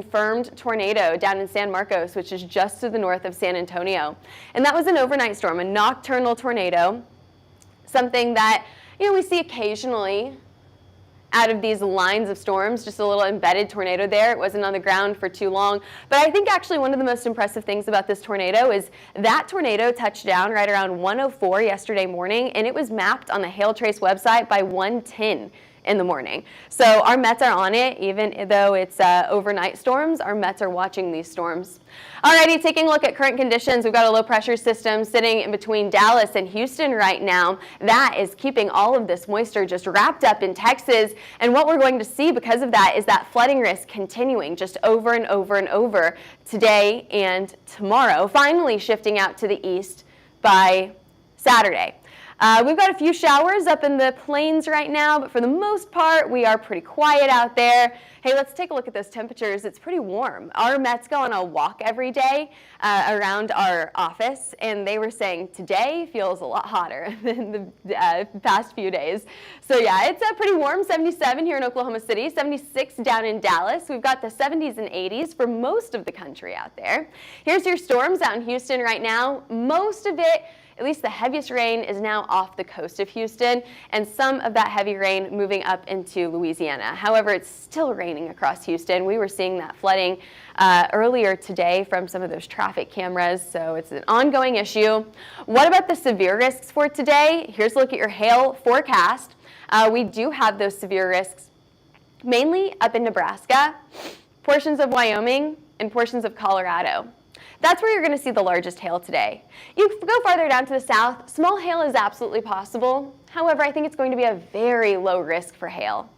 confirmed tornado down in San Marcos, which is just to the north of San Antonio. And that was an overnight storm, a nocturnal tornado, something that, we see occasionally out of these lines of storms, just a little embedded tornado there. It wasn't on the ground for too long. But I think actually one of the most impressive things about this tornado is that tornado touched down right around 1:04 yesterday morning, and it was mapped on the Hail Trace website by 1:10 in the morning. So our Mets are on it, even though it's overnight storms. Our Mets are watching these storms. Alrighty, taking a look at current conditions, we've got a low pressure system sitting in between Dallas and Houston right now. That is keeping all of this moisture just wrapped up in Texas. And what we're going to see because of that is that flooding risk continuing just over and over and over today and tomorrow, finally shifting out to the east by Saturday. We've got a few showers up in the plains right now, but for the most part, we are pretty quiet out there. Hey, let's take a look at those temperatures. It's pretty warm. Our Mets go on a walk every day around our office, and they were saying today feels a lot hotter than the past few days. So yeah, it's pretty warm, 77 here in Oklahoma City, 76 down in Dallas. We've got the 70s and 80s for most of the country out there. Here's your storms out in Houston right now. Most of it, at least the heaviest rain, is now off the coast of Houston, and some of that heavy rain moving up into Louisiana. However, it's still raining across Houston. We were seeing that flooding earlier today from some of those traffic cameras, so it's an ongoing issue. What about the severe risks for today? Here's a look at your hail forecast. We do have those severe risks mainly up in Nebraska, portions of Wyoming, and portions of Colorado. That's where you're going to see the largest hail today. You go farther down to the south, small hail is absolutely possible. However, I think it's going to be a very low risk for hail.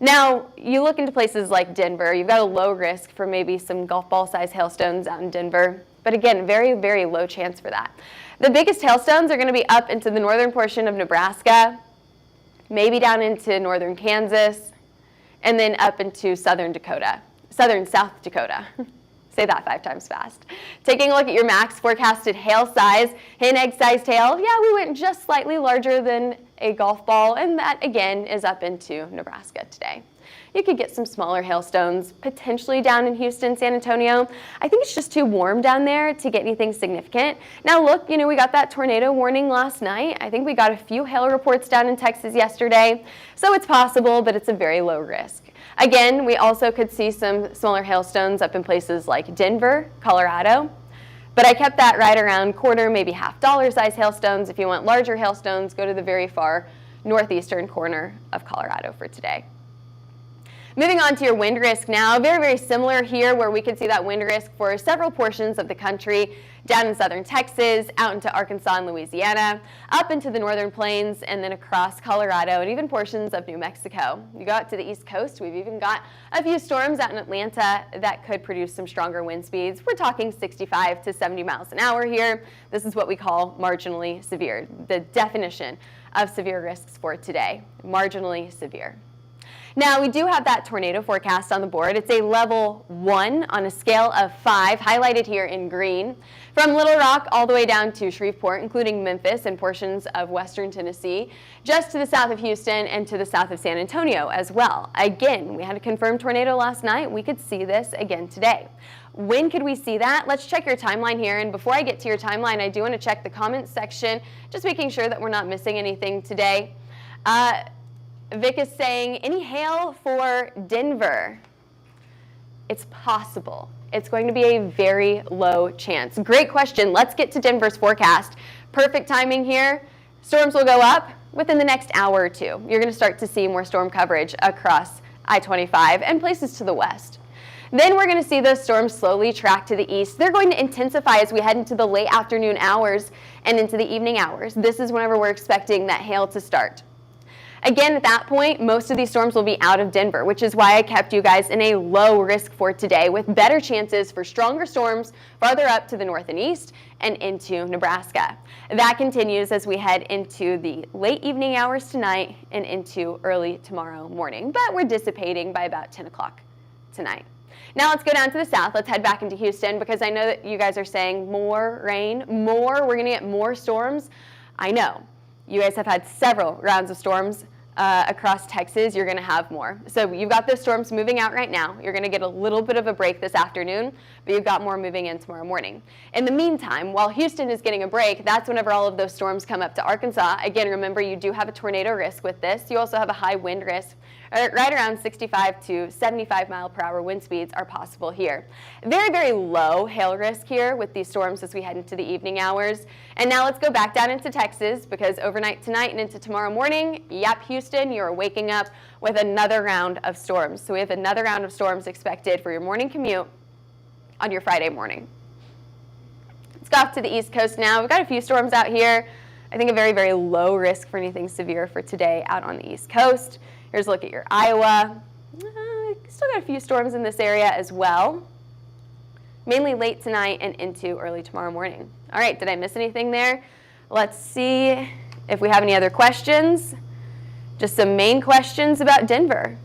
Now, you look into places like Denver, you've got a low risk for maybe some golf ball size hailstones out in Denver. But again, very, very low chance for that. The biggest hailstones are going to be up into the northern portion of Nebraska, maybe down into northern Kansas, and then up into southern South Dakota. Say that 5 times fast. Taking a look at your max forecasted hail size, hen egg-sized hail, yeah, we went just slightly larger than a golf ball, and that again is up into Nebraska today. You could get some smaller hailstones potentially down in Houston, San Antonio. I think it's just too warm down there to get anything significant. Now look, we got that tornado warning last night. I think we got a few hail reports down in Texas yesterday. So it's possible, but it's a very low risk. Again, we also could see some smaller hailstones up in places like Denver, Colorado. But I kept that right around quarter, maybe $half size hailstones. If you want larger hailstones, go to the very far northeastern corner of Colorado for today. Moving on to your wind risk now, very, very similar here where we could see that wind risk for several portions of the country, down in southern Texas, out into Arkansas and Louisiana, up into the northern plains, and then across Colorado and even portions of New Mexico. You go out to the east coast, we've even got a few storms out in Atlanta that could produce some stronger wind speeds. We're talking 65 to 70 miles an hour here. This is what we call marginally severe, the definition of severe risks for today, marginally severe. Now, we do have that tornado forecast on the board. It's a level 1 on a scale of 5, highlighted here in green, from Little Rock all the way down to Shreveport, including Memphis and portions of western Tennessee, just to the south of Houston and to the south of San Antonio as well. Again, we had a confirmed tornado last night. We could see this again today. When could we see that? Let's check your timeline here. And before I get to your timeline, I do want to check the comments section, just making sure that we're not missing anything today. Vic is saying, any hail for Denver? It's possible. It's going to be a very low chance. Great question. Let's get to Denver's forecast. Perfect timing here. Storms will go up within the next hour or two. You're going to start to see more storm coverage across I-25 and places to the west. Then we're going to see those storms slowly track to the east. They're going to intensify as we head into the late afternoon hours and into the evening hours. This is whenever we're expecting that hail to start. Again, at that point, most of these storms will be out of Denver, which is why I kept you guys in a low risk for today, with better chances for stronger storms farther up to the north and east and into Nebraska. That continues as we head into the late evening hours tonight and into early tomorrow morning, but we're dissipating by about 10 o'clock tonight. Now let's go down to the south. Let's head back into Houston, because I know that you guys are saying more rain, we're going to get more storms. I know. You guys have had several rounds of storms across Texas, you're going to have more. So you've got those storms moving out right now. You're going to get a little bit of a break this afternoon, but you've got more moving in tomorrow morning. In the meantime, while Houston is getting a break, that's whenever all of those storms come up to Arkansas. Again, remember, you do have a tornado risk with this. You also have a high wind risk. Right around 65 to 75 mile per hour wind speeds are possible here. Very, very low hail risk here with these storms as we head into the evening hours. And now let's go back down into Texas, because overnight tonight and into tomorrow morning, yep, Houston, you're waking up with another round of storms. So we have another round of storms expected for your morning commute on your Friday morning. Let's go off to the East Coast now. We've got a few storms out here. I think a very, very low risk for anything severe for today out on the East Coast. Here's a look at your Iowa. Still got a few storms in this area as well, mainly late tonight and into early tomorrow morning. All right, did I miss anything there? Let's see if we have any other questions. Just some main questions about Denver.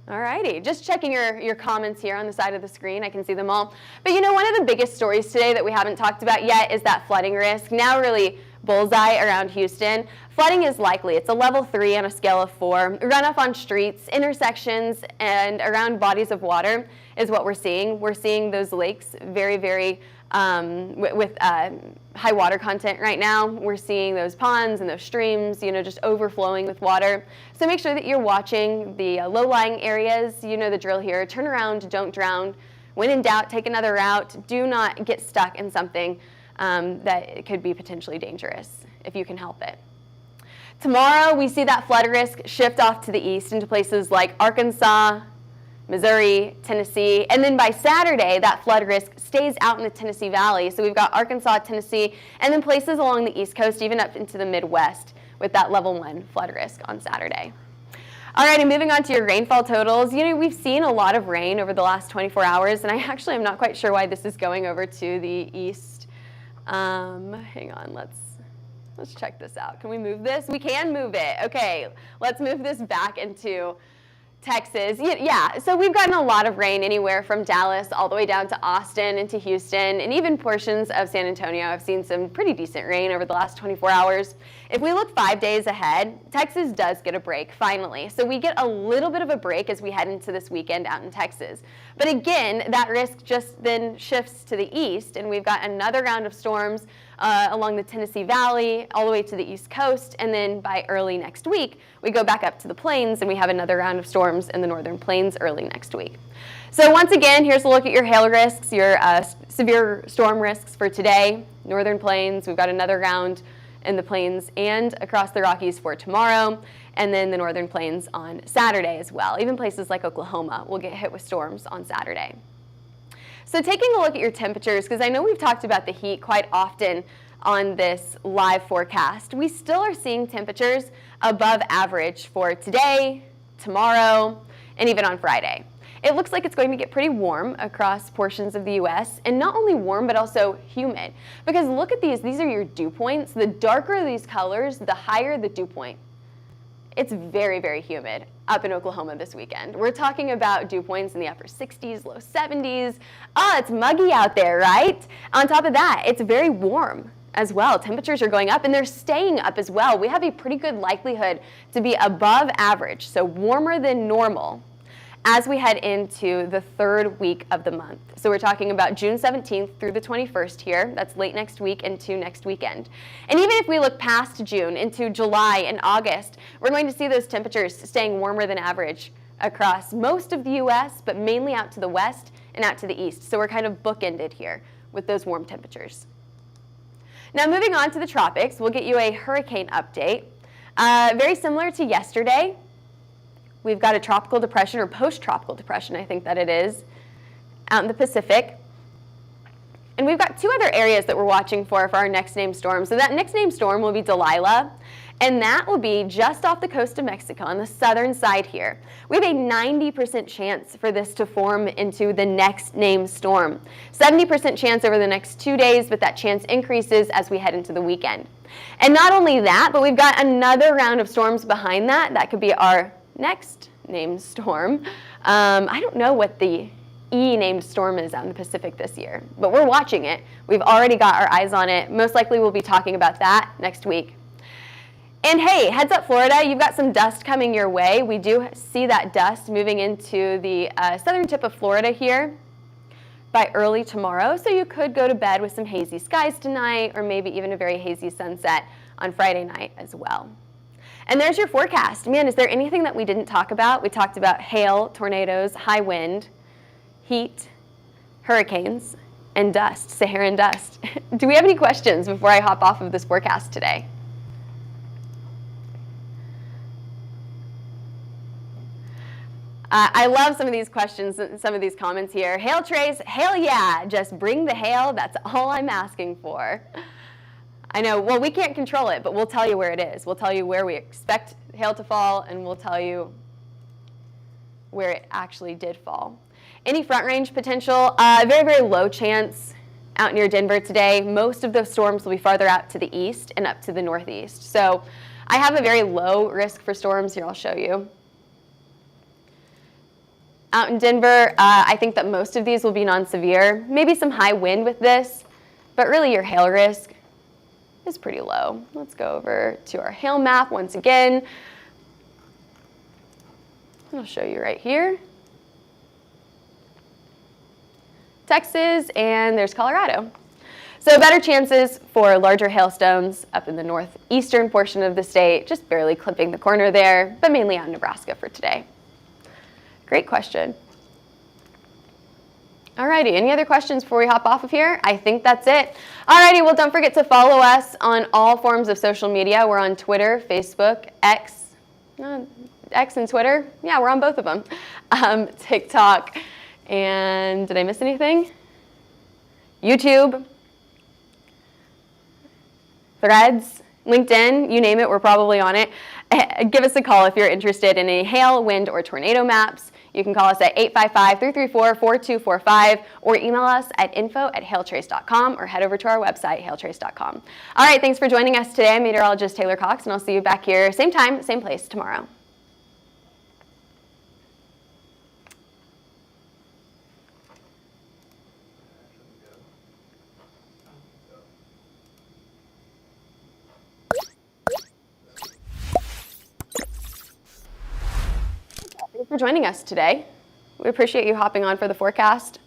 All righty, just checking your comments here on the side of the screen. I can see them all. But you know, one of the biggest stories today that we haven't talked about yet is that flooding risk. Now really bullseye around Houston. Flooding is likely. It's a level 3 on a scale of 4. Runoff on streets, intersections, and around bodies of water is what we're seeing. We're seeing those lakes very, very with high water content right now. We're seeing those ponds and those streams, you know, just overflowing with water. So make sure that you're watching the low-lying areas. You know the drill here. Turn around, don't drown. When in doubt, take another route. Do not get stuck in something that could be potentially dangerous if you can help it. Tomorrow, we see that flood risk shift off to the east into places like Arkansas, Missouri, Tennessee, and then by Saturday, that flood risk stays out in the Tennessee Valley. So we've got Arkansas, Tennessee, and then places along the East Coast, even up into the Midwest, with that level 1 flood risk on Saturday. All right, and moving on to your rainfall totals. You know, we've seen a lot of rain over the last 24 hours, and I actually am not quite sure why this is going over to the east. Hang on, let's check this out. Can we move this? We can move it. Okay, let's move this back into Texas. Yeah, so we've gotten a lot of rain anywhere from Dallas all the way down to Austin and to Houston, and even portions of San Antonio. I've seen some pretty decent rain over the last 24 hours. If we look 5 days ahead, Texas does get a break, finally. So we get a little bit of a break as we head into this weekend out in Texas. But again, that risk just then shifts to the east, and we've got another round of storms along the Tennessee Valley, all the way to the East Coast, and then by early next week, we go back up to the plains, and we have another round of storms in the northern plains early next week. So once again, here's a look at your hail risks, your severe storm risks for today. Northern plains, we've got another round in the plains and across the Rockies for tomorrow, and then the northern plains on Saturday as well. Even places like Oklahoma will get hit with storms on Saturday. So taking a look at your temperatures, because I know we've talked about the heat quite often on this live forecast, we still are seeing temperatures above average for today, tomorrow, and even on Friday. It looks like it's going to get pretty warm across portions of the U.S., and not only warm, but also humid. Because look at these are your dew points. The darker these colors, the higher the dew point. It's very, very humid up in Oklahoma this weekend. We're talking about dew points in the upper 60s, low 70s. Oh, it's muggy out there, right? On top of that, it's very warm as well. Temperatures are going up, and they're staying up as well. We have a pretty good likelihood to be above average, so warmer than normal, as we head into the 3rd week of the month. So we're talking about June 17th through the 21st here. That's late next week into next weekend. And even if we look past June into July and August, we're going to see those temperatures staying warmer than average across most of the U.S., but mainly out to the west and out to the east. So we're kind of bookended here with those warm temperatures. Now moving on to the tropics, we'll get you a hurricane update. Very similar to yesterday. We've got a tropical depression, or post-tropical depression, I think that it is, out in the Pacific. And we've got 2 other areas that we're watching for our next named storm. So that next named storm will be Delilah, and that will be just off the coast of Mexico on the southern side here. We have a 90% chance for this to form into the next named storm. 70% chance over the next 2 days, but that chance increases as we head into the weekend. And not only that, but we've got another round of storms behind that. That could be our next named storm. I don't know what the E-named storm is out in the Pacific this year. But we're watching it. We've already got our eyes on it. Most likely we'll be talking about that next week. And hey, heads up Florida, you've got some dust coming your way. We do see that dust moving into the southern tip of Florida here by early tomorrow. So you could go to bed with some hazy skies tonight, or maybe even a very hazy sunset on Friday night as well. And there's your forecast. Man, is there anything that we didn't talk about? We talked about hail, tornadoes, high wind, heat, hurricanes, and dust, Saharan dust. Do we have any questions before I hop off of this forecast today? I love some of these questions, some of these comments here. Hail trace, hail yeah, just bring the hail, that's all I'm asking for. I know, well, we can't control it, but we'll tell you where it is. We'll tell you where we expect hail to fall, and we'll tell you where it actually did fall. Any front range potential, very, very low chance out near Denver today. Most of those storms will be farther out to the east and up to the northeast. So I have a very low risk for storms here, I'll show you. Out in Denver, I think that most of these will be non-severe. Maybe some high wind with this, but really your hail risk is pretty low. Let's go over to our hail map once again. I'll show you right here. Texas, and there's Colorado. So better chances for larger hailstones up in the northeastern portion of the state, just barely clipping the corner there, but mainly out in Nebraska for today. Great question. Alrighty, any other questions before we hop off of here? I think that's it. Alrighty, well, don't forget to follow us on all forms of social media. We're on Twitter, Facebook, X and Twitter. Yeah, we're on both of them. TikTok, and did I miss anything? YouTube, Threads, LinkedIn, you name it, we're probably on it. Give us a call if you're interested in any hail, wind, or tornado maps. You can call us at 855-334-4245 or email us at info@hailtrace.com or head over to our website, hailtrace.com. All right, thanks for joining us today. I'm meteorologist Taylor Cox, and I'll see you back here same time, same place tomorrow. Thanks for joining us today. We appreciate you hopping on for the forecast.